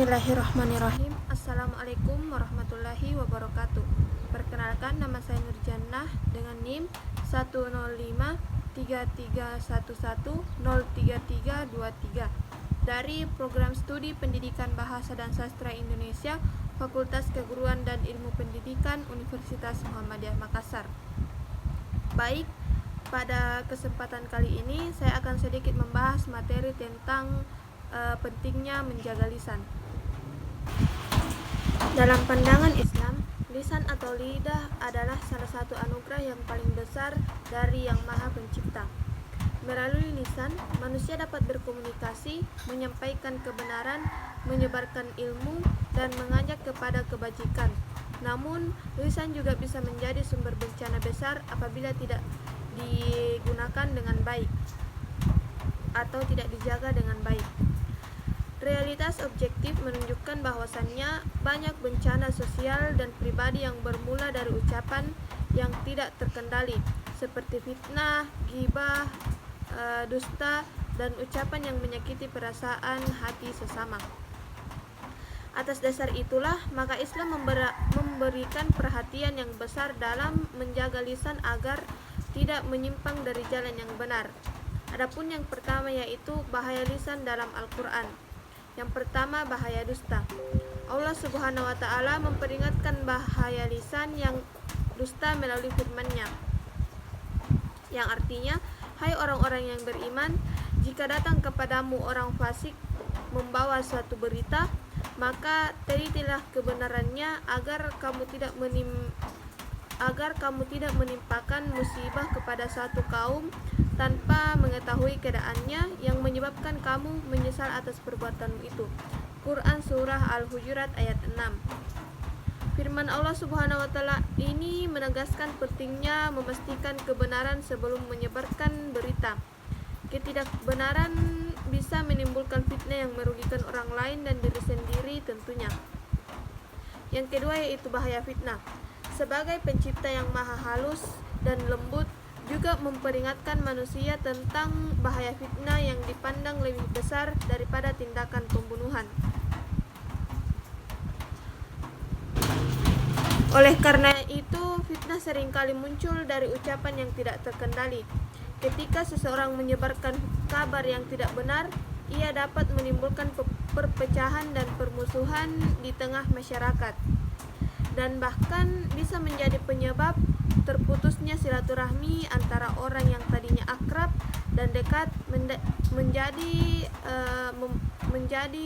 Bismillahirrahmanirrahim. Assalamualaikum warahmatullahi wabarakatuh. Perkenalkan, nama saya Nurjannah dengan NIM 1053311033323 dari Program Studi Pendidikan Bahasa dan Sastra Indonesia, Fakultas Keguruan dan Ilmu Pendidikan Universitas Muhammadiyah Makassar. Baik, pada kesempatan kali ini saya akan sedikit membahas materi tentang pentingnya menjaga lisan. Dalam pandangan Islam, lisan atau lidah adalah salah satu anugerah yang paling besar dari Yang Maha Pencipta. Melalui lisan, manusia dapat berkomunikasi, menyampaikan kebenaran, menyebarkan ilmu, dan mengajak kepada kebajikan. Namun, lisan juga bisa menjadi sumber bencana besar apabila tidak digunakan dengan baik atau tidak dijaga dengan baik. Realitas objektif menunjukkan bahwasannya banyak bencana sosial dan pribadi yang bermula dari ucapan yang tidak terkendali, seperti fitnah, ghibah, dusta, dan ucapan yang menyakiti perasaan hati sesama. Atas dasar itulah, maka Islam memberikan perhatian yang besar dalam menjaga lisan agar tidak menyimpang dari jalan yang benar. Adapun yang pertama yaitu bahaya lisan dalam Al-Quran. Yang pertama, bahaya dusta. Allah Subhanahu wa Ta'ala memperingatkan bahaya lisan yang dusta melalui firman-Nya, yang artinya, hai orang-orang yang beriman, jika datang kepadamu orang fasik membawa suatu berita, maka telitilah kebenarannya agar kamu tidak menimpakan musibah kepada suatu kaum tanpa mengetahui keadaannya yang menyebabkan kamu menyesal atas perbuatanmu itu. Quran Surah Al-Hujurat ayat 6. Firman Allah Subhanahu wa Ta'ala ini menegaskan pentingnya memastikan kebenaran sebelum menyebarkan berita. Ketidakbenaran bisa menimbulkan fitnah yang merugikan orang lain dan diri sendiri tentunya. Yang kedua yaitu bahaya fitnah. Sebagai pencipta yang maha halus dan lembut, juga memperingatkan manusia tentang bahaya fitnah yang dipandang lebih besar daripada tindakan pembunuhan. Oleh karena itu, fitnah seringkali muncul dari ucapan yang tidak terkendali. Ketika seseorang menyebarkan kabar yang tidak benar, ia dapat menimbulkan perpecahan dan permusuhan di tengah masyarakat, dan bahkan bisa menjadi penyebab terputusnya silaturahmi antara orang yang tadinya akrab dan dekat menjadi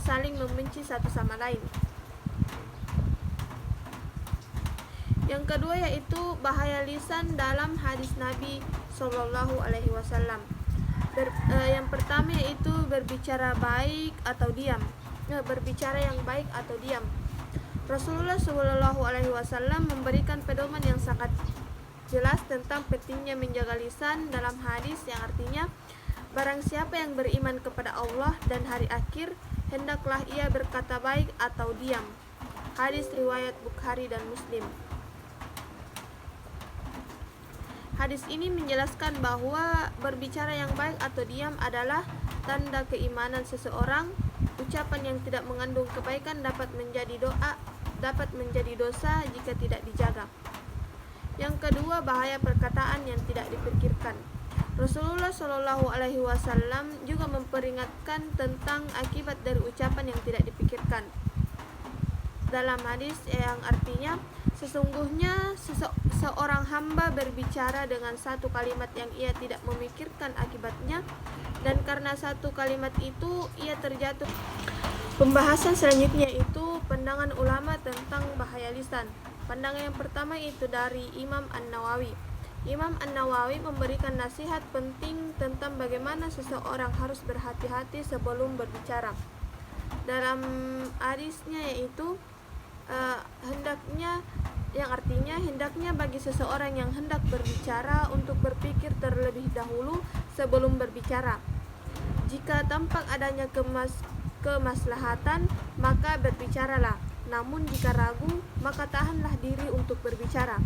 saling membenci satu sama lain. Yang kedua yaitu bahaya lisan dalam hadis Nabi Shallallahu Alaihi Wasallam. Yang pertama yaitu berbicara baik atau diam. Berbicara yang baik atau diam. Rasulullah Shallallahu Alaihi Wasallam memberikan pedoman yang sangat jelas tentang pentingnya menjaga lisan dalam hadis yang artinya, barang siapa yang beriman kepada Allah dan hari akhir, hendaklah ia berkata baik atau diam. Hadis riwayat Bukhari dan Muslim. Hadis ini menjelaskan bahwa berbicara yang baik atau diam adalah tanda keimanan seseorang. Ucapan yang tidak mengandung kebaikan dapat menjadi dosa jika tidak dijaga. Yang kedua, bahaya perkataan yang tidak dipikirkan. Rasulullah Shallallahu Alaihi Wasallam juga memperingatkan tentang akibat dari ucapan yang tidak dipikirkan. Dalam hadis yang artinya, sesungguhnya seorang hamba berbicara dengan satu kalimat yang ia tidak memikirkan akibatnya, dan karena satu kalimat itu ia terjatuh. Pembahasan selanjutnya itu pandangan ulama tentang bahaya lisan. Pandangan yang pertama itu dari Imam An-Nawawi. Imam An-Nawawi memberikan nasihat penting tentang bagaimana seseorang harus berhati-hati sebelum berbicara. Dalam hadisnya yaitu hendaknya bagi seseorang yang hendak berbicara untuk berpikir terlebih dahulu sebelum berbicara. Jika tampak adanya kemaslahatan, maka berbicaralah. Namun jika ragu, maka tahanlah diri untuk berbicara.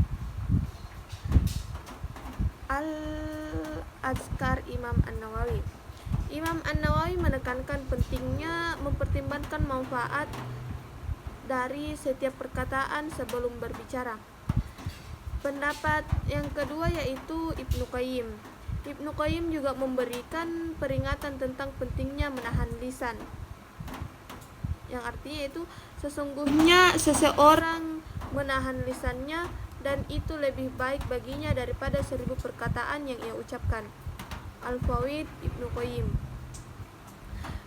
Al-Azkar Imam An-Nawawi. Imam An-Nawawi menekankan pentingnya mempertimbangkan manfaat dari setiap perkataan sebelum berbicara. Pendapat yang kedua yaitu Ibnu Qayyim. Ibnu Qayyim juga memberikan peringatan tentang pentingnya menahan lisan, yang artinya itu sesungguhnya seseorang menahan lisannya dan itu lebih baik baginya daripada 1000 perkataan yang ia ucapkan. Al-Fawaid Ibnu Qayyim.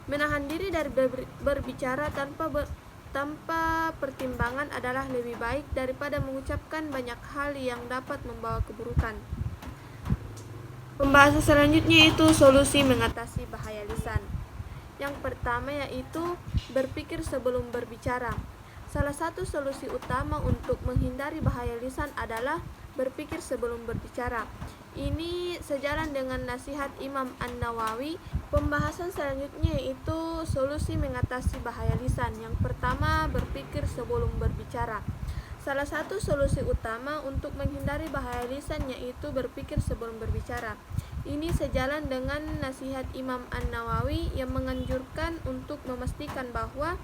Menahan diri dari berbicara tanpa pertimbangan adalah lebih baik daripada mengucapkan banyak hal yang dapat membawa keburukan. Pembahasan selanjutnya itu solusi mengatasi bahaya lisan. Yang pertama yaitu berpikir sebelum berbicara. Salah satu solusi utama untuk menghindari bahaya lisan adalah berpikir sebelum berbicara. Ini sejalan dengan nasihat Imam An-Nawawi. Pembahasan selanjutnya yaitu solusi mengatasi bahaya lisan. Yang pertama, berpikir sebelum berbicara. Salah satu solusi utama untuk menghindari bahaya lisan yaitu berpikir sebelum berbicara. Ini sejalan dengan nasihat Imam An-Nawawi yang menganjurkan untuk memastikan bahwa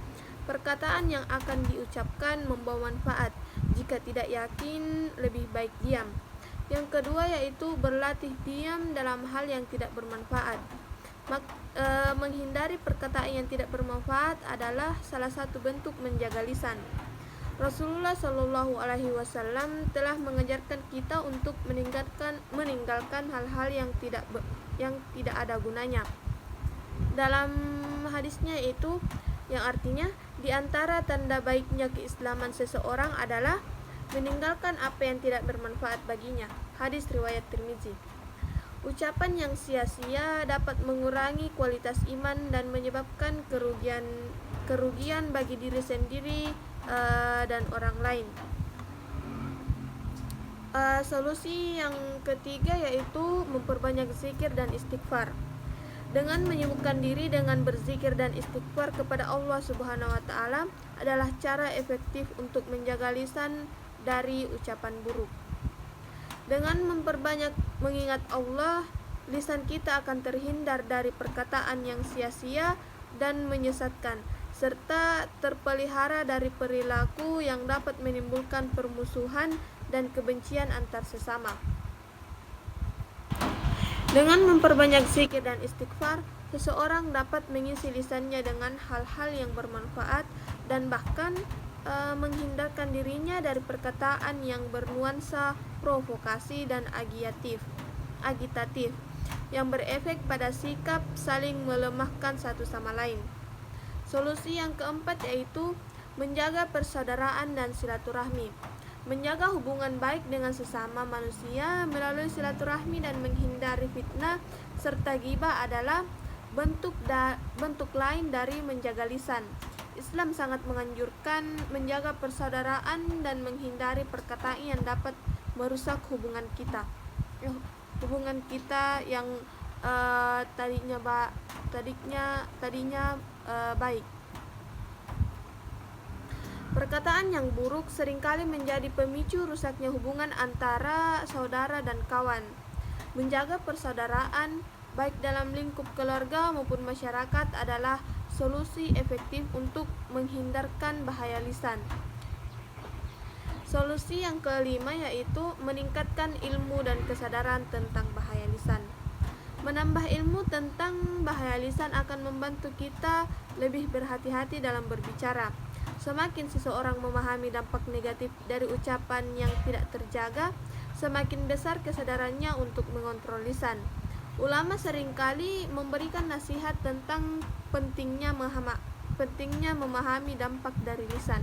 perkataan yang akan diucapkan membawa manfaat. Jika tidak yakin, lebih baik diam. Yang kedua yaitu berlatih diam dalam hal yang tidak bermanfaat. Menghindari perkataan yang tidak bermanfaat adalah salah satu bentuk menjaga lisan. Rasulullah Shallallahu Alaihi Wasallam telah mengajarkan kita untuk meninggalkan hal-hal yang tidak ada gunanya. Dalam hadisnya itu, yang artinya di antara tanda baiknya keislaman seseorang adalah meninggalkan apa yang tidak bermanfaat baginya. Hadis riwayat Tirmizi. Ucapan yang sia-sia dapat mengurangi kualitas iman dan menyebabkan kerugian bagi diri sendiri dan orang lain. Solusi yang ketiga yaitu memperbanyak zikir dan istighfar. Dengan menyibukkan diri dengan berzikir dan istighfar kepada Allah Subhanahu wa taala adalah cara efektif untuk menjaga lisan dari ucapan buruk. Dengan memperbanyak mengingat Allah, lisan kita akan terhindar dari perkataan yang sia-sia dan menyesatkan, serta terpelihara dari perilaku yang dapat menimbulkan permusuhan dan kebencian antar sesama. Dengan memperbanyak zikir dan istighfar, seseorang dapat mengisi lisannya dengan hal-hal yang bermanfaat dan bahkan menghindarkan dirinya dari perkataan yang bernuansa provokasi dan agitatif yang berefek pada sikap saling melemahkan satu sama lain. Solusi yang keempat yaitu menjaga persaudaraan dan silaturahmi. Menjaga hubungan baik dengan sesama manusia melalui silaturahmi dan menghindari fitnah serta ghibah adalah bentuk lain dari menjaga lisan. Islam sangat menganjurkan menjaga persaudaraan dan menghindari perkataan yang dapat merusak hubungan kita yang tadinya baik. Perkataan yang buruk seringkali menjadi pemicu rusaknya hubungan antara saudara dan kawan. Menjaga persaudaraan baik dalam lingkup keluarga maupun masyarakat adalah solusi efektif untuk menghindarkan bahaya lisan. Solusi yang kelima yaitu meningkatkan ilmu dan kesadaran tentang bahaya lisan. Menambah ilmu tentang bahaya lisan akan membantu kita lebih berhati-hati dalam berbicara. Semakin seseorang memahami dampak negatif dari ucapan yang tidak terjaga, semakin besar kesadarannya untuk mengontrol lisan. Ulama seringkali memberikan nasihat tentang pentingnya memahami dampak dari lisan.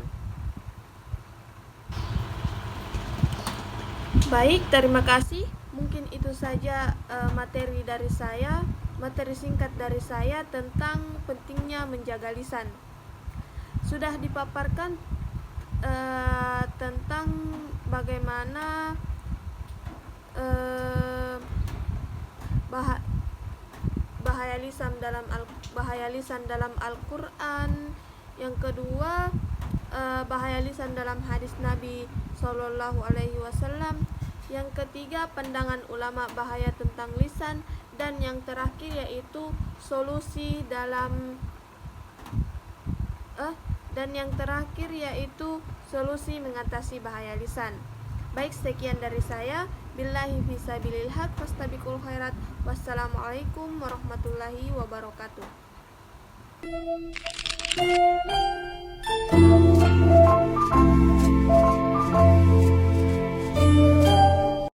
Baik, terima kasih. Mungkin itu saja materi singkat dari saya tentang pentingnya menjaga lisan. Sudah dipaparkan tentang bagaimana bahaya lisan dalam Al-Quran. Yang kedua, bahaya lisan dalam hadis Nabi Shallallahu Alaihi Wasallam. Yang ketiga, pandangan ulama bahaya tentang lisan. Dan yang terakhir yaitu solusi mengatasi bahaya lisan. Baik, sekian dari saya. Billahi fisabilil haq fastabiqul khairat. Wassalamualaikum warahmatullahi wabarakatuh.